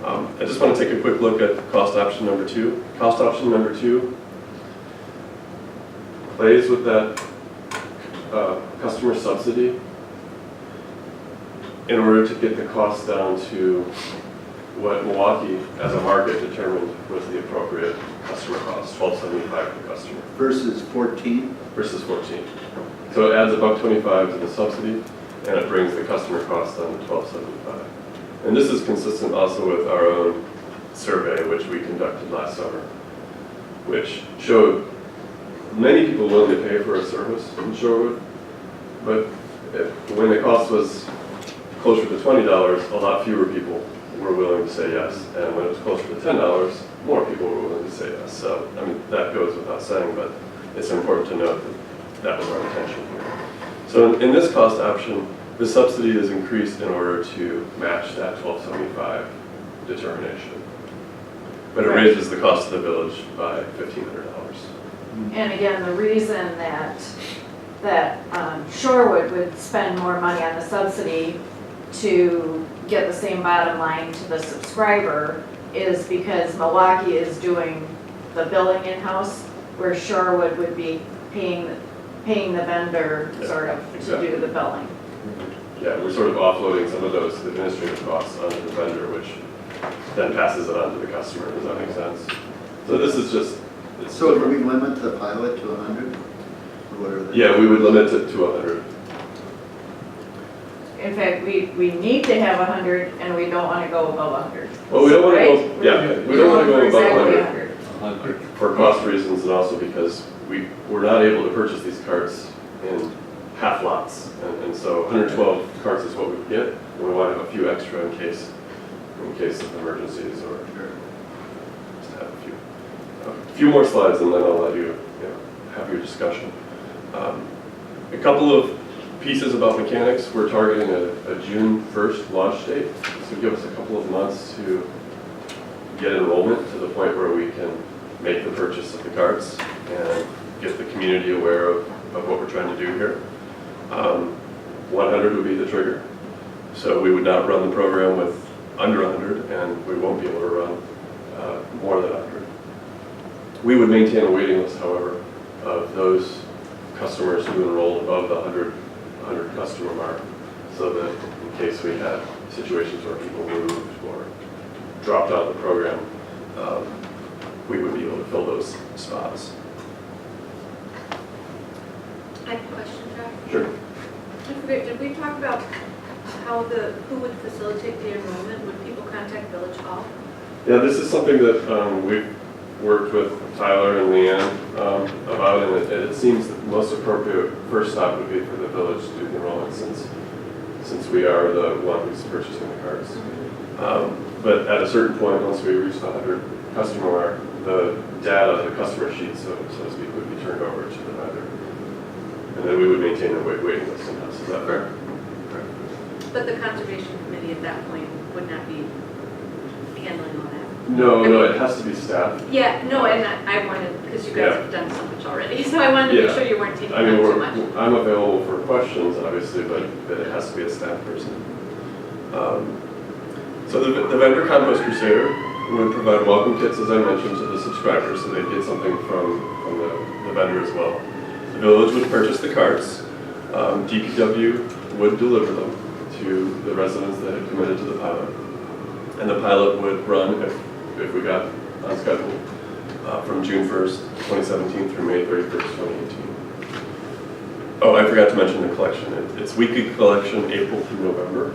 I just want to take a quick look at cost option number 2. Cost option number 2 plays with that customer subsidy in order to get the cost down to what Milwaukee as a market determined was the appropriate customer cost, $12.75 per customer. Versus 14? Versus 14. So it adds $1.25 to the subsidy, and it brings the customer cost down to $12.75. And this is consistent also with our own survey, which we conducted last summer, which showed many people willing to pay for a service in Shorewood, but when the cost was closer to $20, a lot fewer people were willing to say yes, and when it was closer to $10, more people were willing to say yes. So, I mean, that goes without saying, but it's important to note that that was our intention here. So in this cost option, the subsidy is increased in order to match that $12.75 determination. But it raises the cost of the village by $1,500. And again, the reason that Shorewood would spend more money on the subsidy to get the same bottom line to the subscriber is because Milwaukee is doing the billing in-house, where Shorewood would be paying the vendor sort of to do the billing. Yeah, we're sort of offloading some of those administrative costs onto the vendor, which then passes it on to the customer. Does that make sense? So this is just... So do we limit the pilot to 100? Or whatever? Yeah, we would limit it to 100. In fact, we need to have 100, and we don't want to go above 100. Well, we don't want to Right? go, yeah, we don't want to go above Exactly 100 for cost reasons, and also because we're not able to purchase these carts in half lots. And so 112 carts is what we get. We want to have a few extra in case of emergencies or just have a few more slides, and then I'll let you have your discussion. A couple of pieces about mechanics. We're targeting a June 1st launch date, so give us a couple of months to get enrollment to the point where we can make the purchase of the carts and get the community aware of what we're trying to do here. 100 would be the trigger, so we would not run the program with under 100, and we won't be able to run more than 100. We would maintain a waiting list, however, of those customers who enrolled above the 100 customer mark, so that in case we had situations where people moved or dropped out of the program, we would be able to fill those spots. I have a question, Jack. Sure. I forget, did we talk about who would facilitate the enrollment? Would people contact Village Hall? Yeah, this is something that we've worked with Tyler and Leanne about, and it seems that the most appropriate first stop would be for the village to do the enrollment, since we are the one who's purchasing the carts. But at a certain point, once we reach the 100 customer mark, the data, the customer sheet, so to speak, would be turned over to the vendor. And then we would maintain a waiting list in-house. Is that fair? But the Conservation Committee at that point would not be handling all that? No, it has to be staff. Yeah, no, and I wanted, because you guys have done so much already, so I wanted to make sure you weren't taking on too much. I'm available for questions, obviously, but it has to be a staff person. So the vendor compost crusader would provide welcome kits, as I mentioned, to the subscribers, so they'd get something from the vendor as well. The village would purchase the carts. DPW would deliver them to the residents that had committed to the pilot. And the pilot would run, if we got on schedule, from June 1st, 2017 through May 31st, 2018. Oh, I forgot to mention the collection. It's weekly collection, April through November,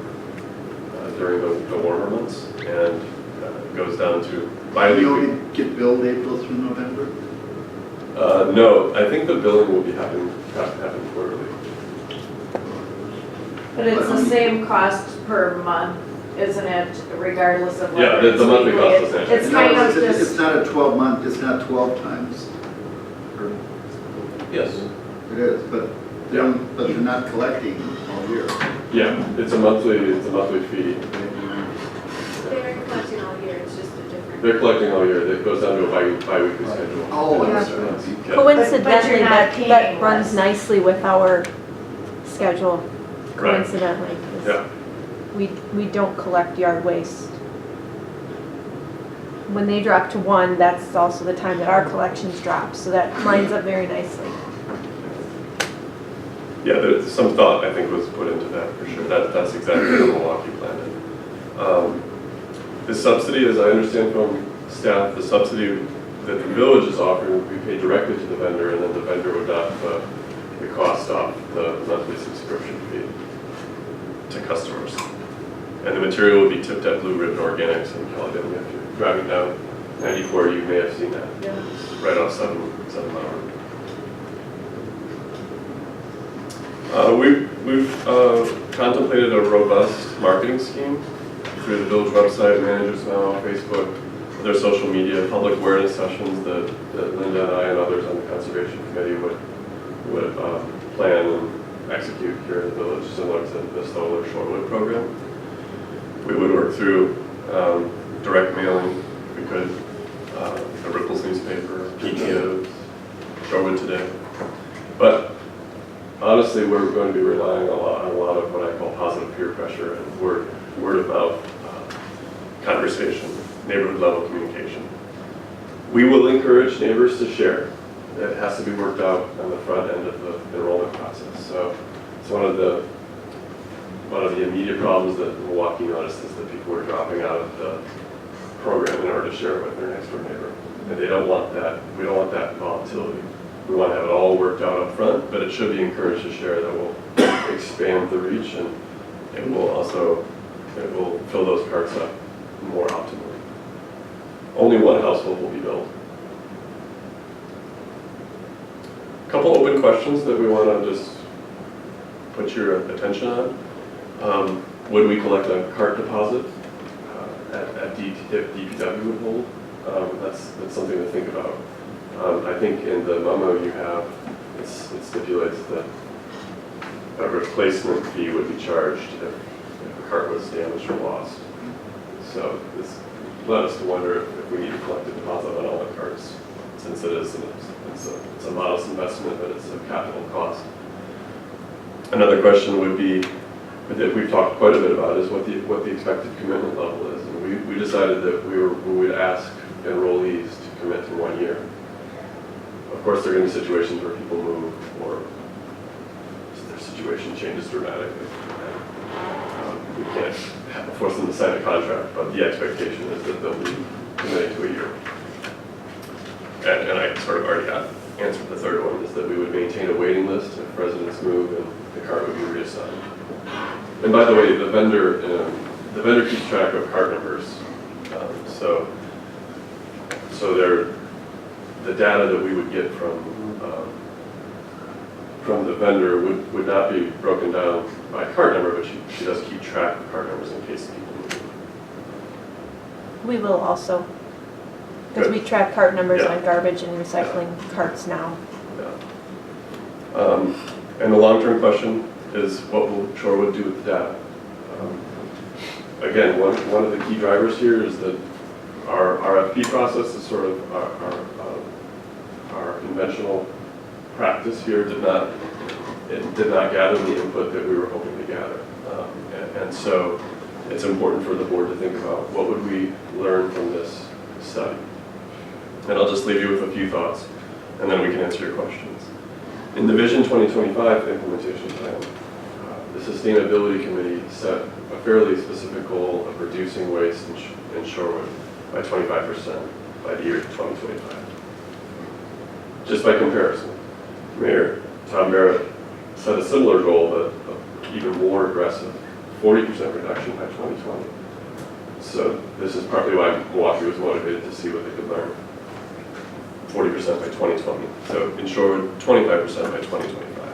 during the warmer months, and it goes down to bi-weekly. You only get billed April through November? No, I think the billing will be happen quarterly. But it's the same cost per month, isn't it, regardless of Yeah, whether the monthly weekly? cost is the same. It's kind of It's just, not a 12-month, it's not 12 times. Yes. It is, but they're not collecting all year. Yeah, it's a monthly fee. They're collecting all year, it's just a different. They're collecting all year. It goes down to a bi-weekly schedule. Oh, Yeah. Yeah. But Coincidentally, you're not paying that runs less. nicely with our schedule, Right. coincidentally. 'cause Yeah. We don't collect yard waste. when they drop to 1, that's also the time that our collections drop, so that lines up very nicely. Yeah, there's some thought, I think, was put into that for sure. That's exactly what Milwaukee planned it. The subsidy, as I understand from staff, the subsidy that the village is offering would be paid directly to the vendor, and then the vendor would knock the cost off the monthly subscription fee to customers. And the material would be tipped at Blue Ribbon Organics in Caledonia. If you're driving down 94, you may have seen that. Yeah. It's right off 7 Mile Road. We've contemplated a robust marketing scheme through the village website, managers now, Facebook, their social media, public awareness sessions that Linda and I and others on the conservation committee would plan and execute here in the village, similar to the Stoller Shorewood program. We would work through direct mailing, if we could, the Ripples newspaper, PTOs, Shorewood Today. But honestly, we're going to be relying on a lot of what I call positive peer pressure and word of mouth conversation, neighborhood level communication. We will encourage neighbors to share. It has to be worked out on the front end of the enrollment process. So it's one of the immediate problems that Milwaukee noticed is that people were dropping out of the program in order to share it with their next door neighbor. And they don't want that. We don't want that volatility. We want to have it all worked out up front, but it should be encouraged to share. That will expand the reach, and it will fill those carts up more optimally. Only one household will be built. A couple open questions that we want to just put your attention on. Would we collect a cart deposit at DPW would hold? That's something to think about. I think in the memo you have, it stipulates that a replacement fee would be charged if a cart was damaged or lost. So this led us to wonder if we need to collect a deposit on all the carts, since it's a modest investment, but it's a capital cost. Another question would be, that we've talked quite a bit about, is what the expected commitment level is. And we decided that we would ask enrollees to commit to 1 year. Of course, there are going to be situations where people move or their situation changes dramatically. We can't force them to sign a contract, but the expectation is that they'll be committing to a year. And I sort of already answered the third one, is that we would maintain a waiting list if residents move and the cart would be reassigned. And by the way, the vendor keeps track of cart numbers. So the data that we would get from the vendor would not be broken down by cart number, but she does keep track of cart numbers in case people move. We will also, because we track cart numbers Yeah. on garbage and recycling carts now. Yeah. And the long-term question is, what will Shorewood do with the data? Again, one of the key drivers here is that our RFP process is sort of our conventional practice here did not gather the input that we were hoping to gather. And so it's important for the board to think about what would we learn from this study. And I'll just leave you with a few thoughts, and then we can answer your questions. In the Vision 2025 implementation plan, the Sustainability Committee set a fairly specific goal of reducing waste in Shorewood by 25% by the year 2025. Just by comparison, Mayor Tom Barrett set a similar goal, but even more aggressive, 40% reduction by 2020. So this is partly why Milwaukee was motivated to see what they could learn. 40% by 2020. So in Shorewood, 25% by 2025.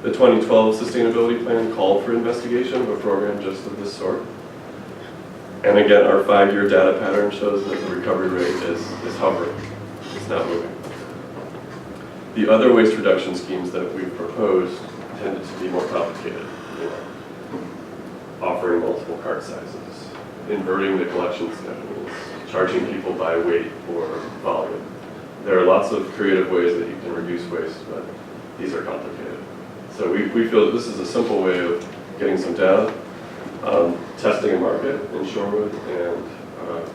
The 2012 sustainability plan called for investigation of a program just of this sort. And again, our 5-year data pattern shows that the recovery rate is hovering. It's not moving. The other waste reduction schemes that we've proposed tended to be more complicated. Offering multiple cart sizes, inverting the collection schedules, charging people by weight or volume. There are lots of creative ways that you can reduce waste, but these are complicated. So we feel that this is a simple way of getting some data, testing a market in Shorewood, and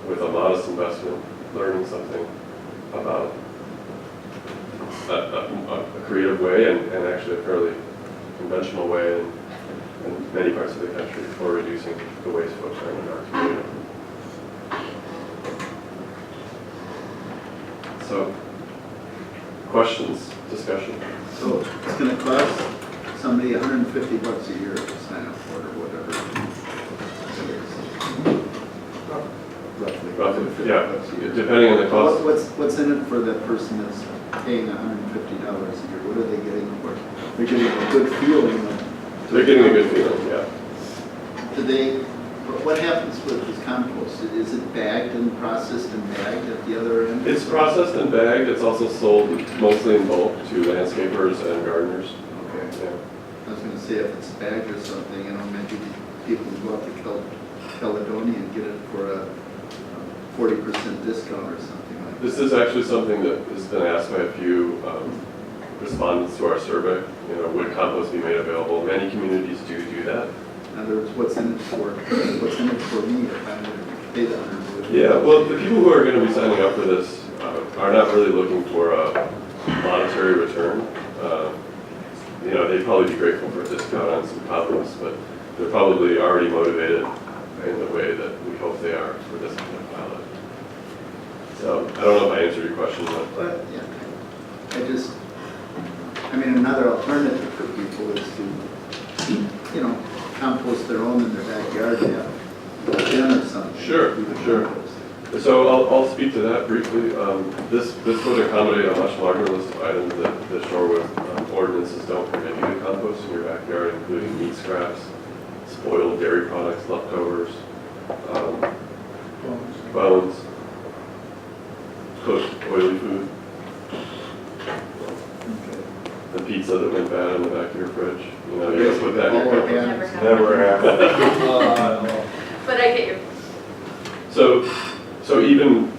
with a modest investment, learning something about a creative way and actually a fairly conventional way in many parts of the country for reducing the waste footprint in our community. So, questions, discussion? So it's gonna cost somebody $150 a year to sign up for it or whatever. Roughly. Roughly, yeah, $150 a year. depending on the cost. What's in it for that person that's paying $150 a year? What are they getting for it? They're getting a good feeling of. They're getting a good feeling, yeah. Do they, what happens with this compost? Is it bagged and processed and bagged at the other end? It's processed and bagged. It's also sold mostly in bulk to landscapers and gardeners. Okay. Yeah. I was gonna say if it's bagged or something, you know, maybe people can go out to Caledonia and get it for a 40% discount or something like that. This is actually something that has been asked by a few respondents to our survey. You know, would compost be made available? Many communities do that. In other words, what's in it for me if I'm gonna pay the $150? Yeah, well, the people who are going to be signing up for this are not really looking for a monetary return. You know, they'd probably be grateful for a discount on some compost, but they're probably already motivated in the way that we hope they are for this kind of pilot. So I don't know if I answered your question, But, yeah, I mean, another alternative for people is to, you know, compost their own in their backyard, yeah, bin or something. Sure, Do the sure. composting. So I'll speak to that briefly. This would accommodate a much larger list of items that the Shorewood ordinances don't permit you to compost in your backyard, including meat scraps, spoiled dairy products, leftovers, bones, cooked oily food, Okay. the pizza that went bad in the back of your fridge. You know, you don't put that in your All compost. organic. Never Never happened. But I get your, So even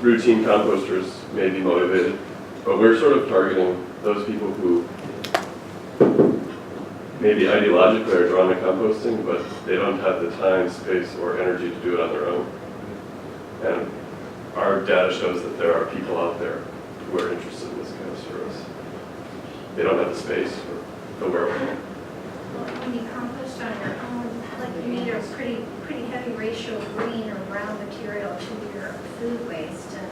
routine composters may be motivated, but we're sort of targeting those people who maybe ideologically are drawn to composting, but they don't have the time, space, or energy to do it on their own. And our data shows that there are people out there who are interested in this kind of service. They don't have the space or the wherewithal. When you compost on your own, like you need a pretty heavy ratio of green or brown material to your food waste. And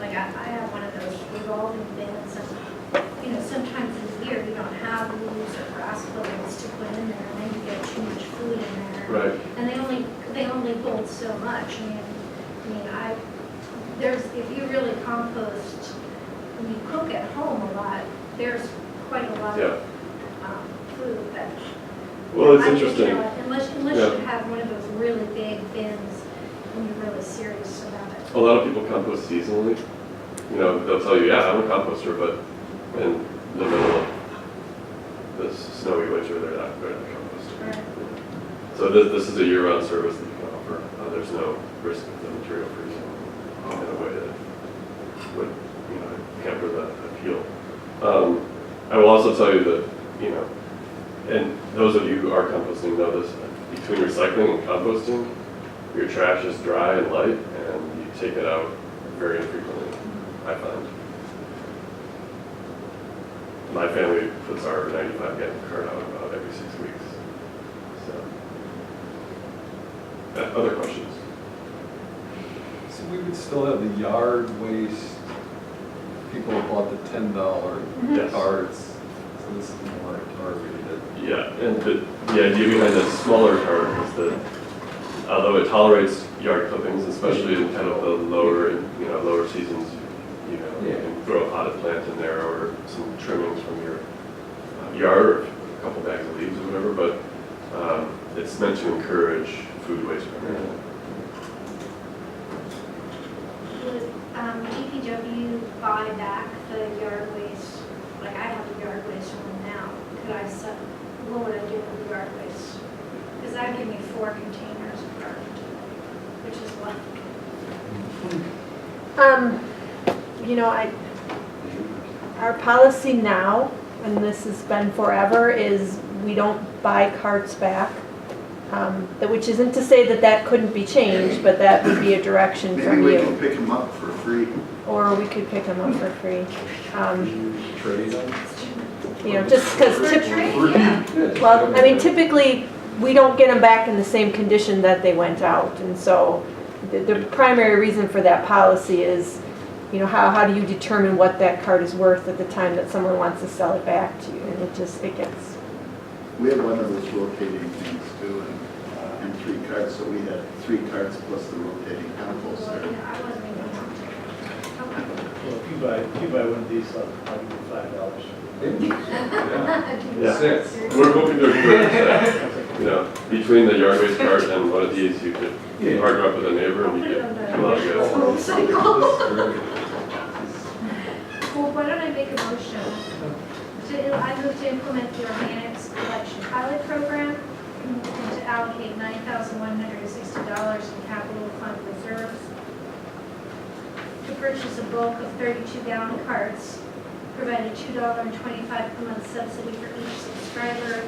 like I have one of those revolving bins, and you know, sometimes in the year you don't have leaves or grass clippings to put in there, and then you get too much food in there. Right. And they only hold so much. If you really compost, when you cook at home a lot, there's quite a lot of food that. Well, it's I think, interesting. you know, unless Yeah. you have one of those really big bins and you're really serious about it. A lot of people compost seasonally. You know, they'll tell you, yeah, I'm a composter, but in the middle of this snowy winter, they're not composting. Right. So this is a year-round service that you can offer. There's no risk of the material freezing in a way that would, you know, hamper the appeal. I will also tell you that, you know, and those of you who are composting know this, between recycling and composting, your trash is dry and light, and you take it out very infrequently, I find. My family puts our 95-gallon cart out about every 6 weeks. So, other questions? So we would still have the yard waste, people have bought the $10 Yes. carts, so this is more targeted. Yeah, and the idea behind the smaller cart is that although it tolerates yard clippings, especially in kind of the lower seasons, you can grow a potted plant in there or some trimmings from your yard or a couple bags of leaves or whatever, but it's meant to encourage food waste primarily. Would DPW buy back the yard waste? Like I have a yard waste one now. Could I what would I do with the yard waste? Because that give me 4 containers of garbage, which is what. You know, our policy now, and this has been forever, is we don't buy carts back. Which isn't to say that that couldn't be changed, but that would be a direction Maybe from we you. can pick them up for free. Or we could pick them up for free. Trade them? You know, just because For a trade, yeah. well, I mean, typically, we don't get them back in the same condition that they went out. And so the primary reason for that policy is, you know, how do you determine what that card is worth at the time that someone wants to sell it back to you? And it gets, We had one of those rotating things too, and 3 cards, so we had 3 cards plus the rotating apples Well, there. yeah, I wasn't even. Okay. Well, if you buy one of these, I'll give you $5. Yeah. 6. We're hoping to encourage that, you know, between the yard waste cart and one of these, you could partner up with a neighbor and you get a lot of good. Full cycle. Well, why don't I make a motion? I move to implement the organics collection pilot program and to allocate $9,160 in capital fund reserves to purchase a bulk of 32-gallon carts, provide a $2.25 per month subsidy for each subscriber,